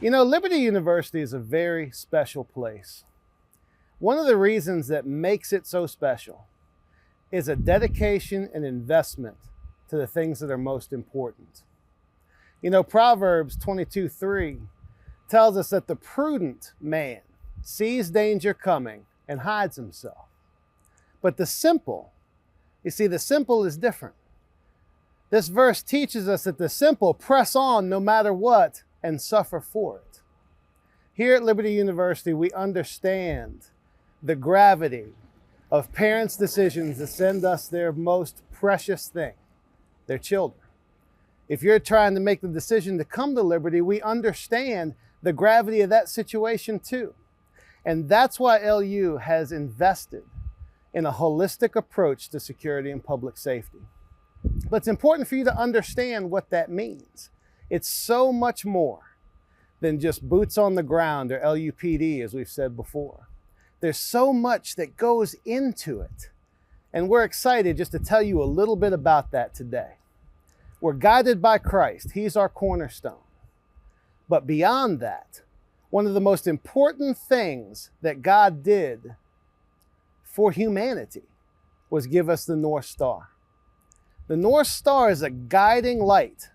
You know, Liberty University is a very special place. One of the reasons that makes it so special is a dedication and investment to the things that are most important. You know, Proverbs 22:3 tells us that the prudent man sees danger coming and hides himself. But the simple, you see, the simple is different. This verse teaches us that the simple press on no matter what and suffer for it. Here at Liberty University, we understand the gravity of parents' decisions to send us their most precious thing, their children. If you're trying to make the decision to come to Liberty, we understand the gravity of that situation too. And that's why LU has invested in a holistic approach to security and public safety. But it's important for you to understand what that means. It's so much more than just boots on the ground or LUPD, as we've said before. There's so much that goes into it. And we're excited just to tell you a little bit about that today. We're guided by Christ. He's our cornerstone. But beyond that, one of the most important things that God did for humanity was give us the North Star. The North Star is a guiding light,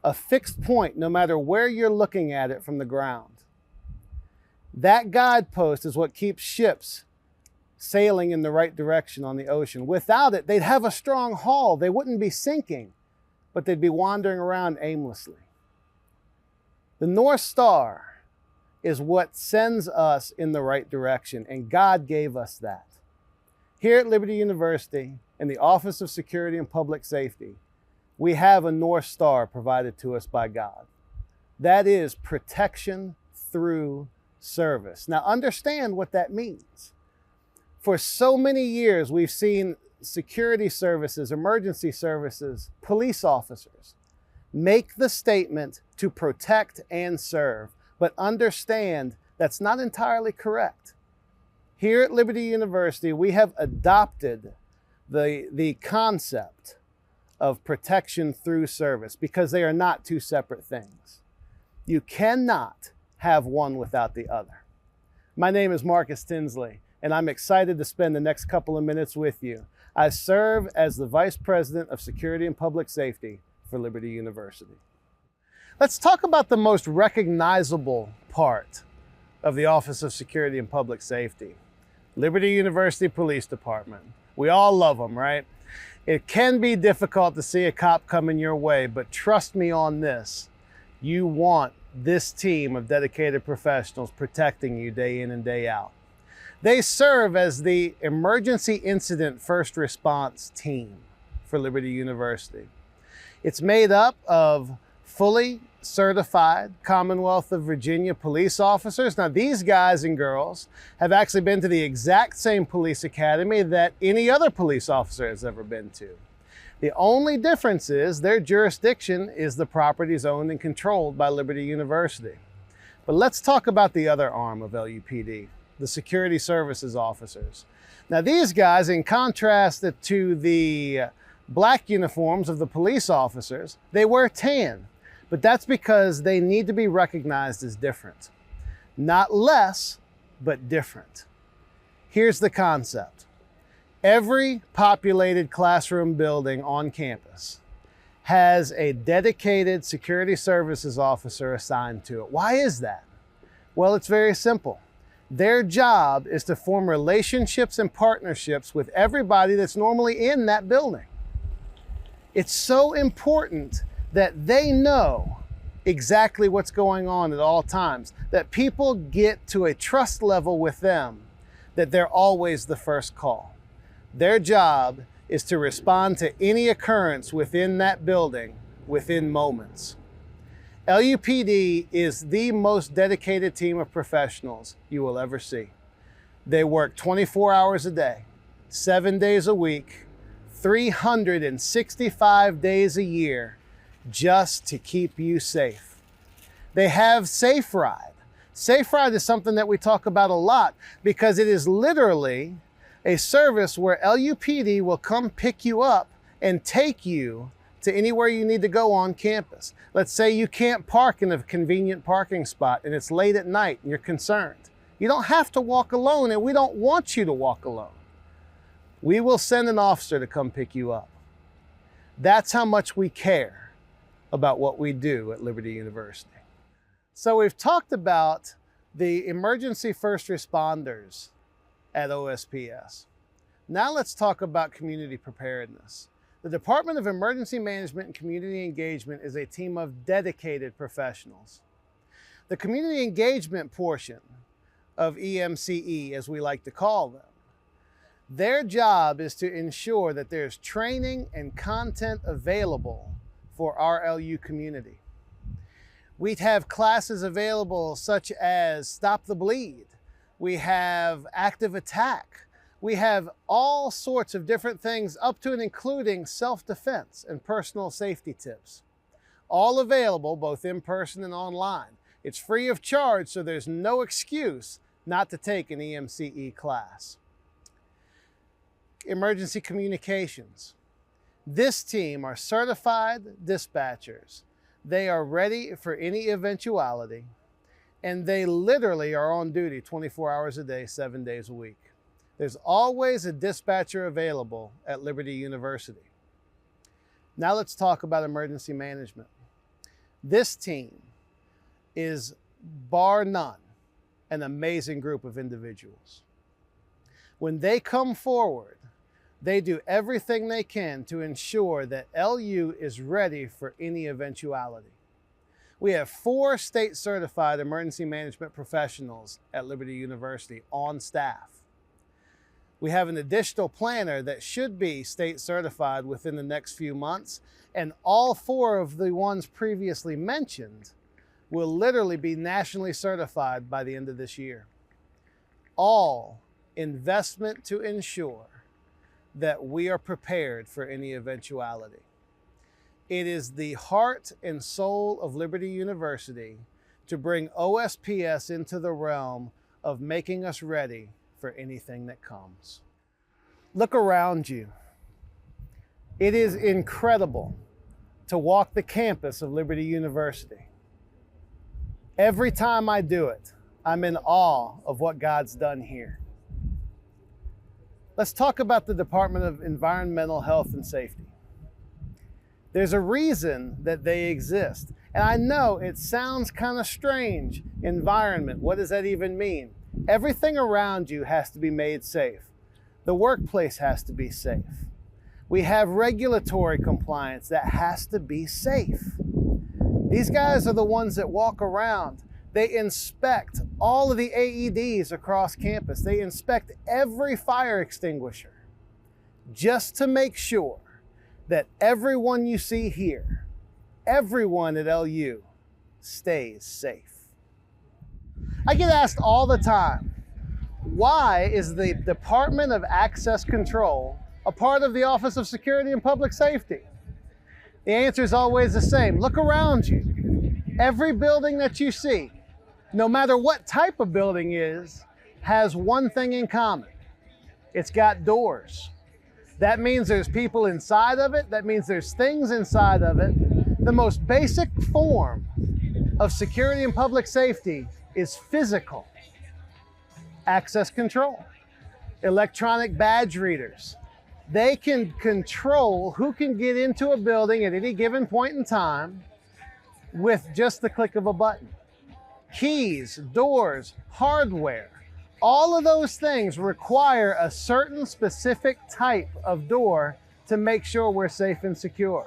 a fixed point no matter where you're looking at it from the ground. That guidepost is what keeps ships sailing in the right direction on the ocean. Without it, they'd have a strong hull. They wouldn't be sinking, but they'd be wandering around aimlessly. The North Star is what sends us in the right direction, and God gave us that. Here at Liberty University, in the Office of Security and Public Safety, we have a North Star provided to us by God. That is protection through service. Now understand what that means. For so many years, we've seen security services, emergency services, police officers make the statement to protect and serve, but understand that's not entirely correct. Here at Liberty University, we have adopted the concept of protection through service because they are not two separate things. You cannot have one without the other. My name is Marcus Tinsley, and I'm excited to spend the next couple of minutes with you. I serve as the Vice President of Security and Public Safety for Liberty University. Let's talk about the most recognizable part of the Office of Security and Public Safety. Liberty University Police Department. We all love them, right? It can be difficult to see a cop coming your way, but trust me on this. You want this team of dedicated professionals protecting you day in and day out. They serve as the emergency incident first response team for Liberty University. It's made up of fully certified Commonwealth of Virginia police officers. Now, these guys and girls have actually been to the exact same police academy that any other police officer has ever been to. The only difference is their jurisdiction is the properties owned and controlled by Liberty University. But let's talk about the other arm of LUPD, the security services officers. Now, these guys, in contrast to the black uniforms of the police officers, they wear tan. But that's because they need to be recognized as different. Not less, but different. Here's the concept. Every populated classroom building on campus has a dedicated security services officer assigned to it. Why is that? Well, it's very simple. Their job is to form relationships and partnerships with everybody that's normally in that building. It's so important that they know exactly what's going on at all times, that people get to a trust level with them, that they're always the first call. Their job is to respond to any occurrence within that building within moments. LUPD is the most dedicated team of professionals you will ever see. They work 24 hours a day, 7 days a week, 365 days a year, just to keep you safe. They have Safe Ride. Safe Ride is something that we talk about a lot because it is literally a service where LUPD will come pick you up and take you to to anywhere you need to go on campus. Let's say you can't park in a convenient parking spot and it's late at night and you're concerned. You don't have to walk alone, and we don't want you to walk alone. We will send an officer to come pick you up. That's how much we care about what we do at Liberty University. So we've talked about the emergency first responders at OSPS. Now let's talk about community preparedness. The Department of Emergency Management and Community Engagement is a team of dedicated professionals. The community engagement portion of EMCE, as we like to call them, their job is to ensure that there's training and content available for our LU community. We'd have classes available such as Stop the Bleed. We have Active Attack. We have all sorts of different things up to and including self-defense and personal safety tips. All available both in person and online. It's free of charge, so there's no excuse not to take an EMCE class. Emergency communications. This team are certified dispatchers. They are ready for any eventuality, and they literally are on duty 24 hours a day, 7 days a week. There's always a dispatcher available at Liberty University. Now let's talk about emergency management. This team is, bar none, an amazing group of individuals. When they come forward, they do everything they can to ensure that LU is ready for any eventuality. We have 4 state certified emergency management professionals at Liberty University on staff. We have an additional planner that should be state certified within the next few months, and all 4 of the ones previously mentioned will literally be nationally certified by the end of this year. All investment to ensure that we are prepared for any eventuality. It is the heart and soul of Liberty University to bring OSPS into the realm of making us ready for anything that comes. Look around you. It is incredible to walk the campus of Liberty University. Every time I do it, I'm in awe of what God's done here. Let's talk about the Department of Environmental Health and Safety. There's a reason that they exist. And I know it sounds kind of strange. Environment, what does that even mean? Everything around you has to be made safe. The workplace has to be safe. We have regulatory compliance that has to be safe. These guys are the ones that walk around. They inspect all of the AEDs across campus. They inspect every fire extinguisher just to make sure that everyone you see here, everyone at LU, stays safe. I get asked all the time, why is the Department of Access Control a part of the Office of Security and Public Safety? The answer is always the same. Look around you. Every building that you see, no matter what type of building is, has one thing in common. It's got doors. That means there's people inside of it. That means there's things inside of it. The most basic form of security and public safety is physical. Access control. Electronic badge readers. They can control who can get into a building at any given point in time with just the click of a button. Keys, doors, hardware. All of those things require a certain specific type of door to make sure we're safe and secure.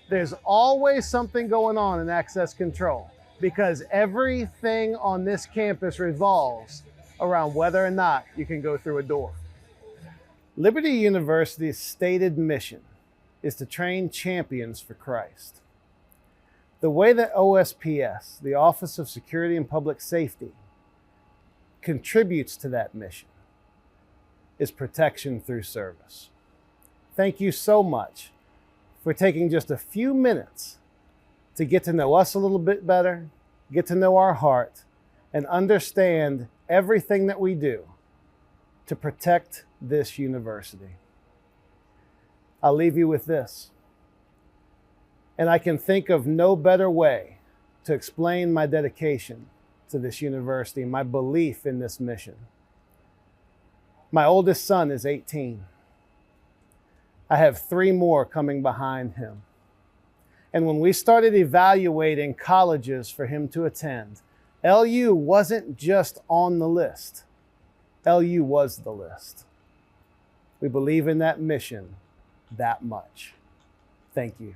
There's always something going on in access control because everything on this campus revolves around whether or not you can go through a door. Liberty University's stated mission is to train champions for Christ. The way that OSPS, the Office of Security and Public Safety, contributes to that mission is protection through service. Thank you so much for taking just a few minutes to get to know us a little bit better, get to know our heart, and understand everything that we do to protect this university. I'll leave you with this. And I can think of no better way to explain my dedication to this university, my belief in this mission. My oldest son is 18. I have 3 more coming behind him. And when we started evaluating colleges for him to attend, LU wasn't just on the list. LU was the list. We believe in that mission that much. Thank you.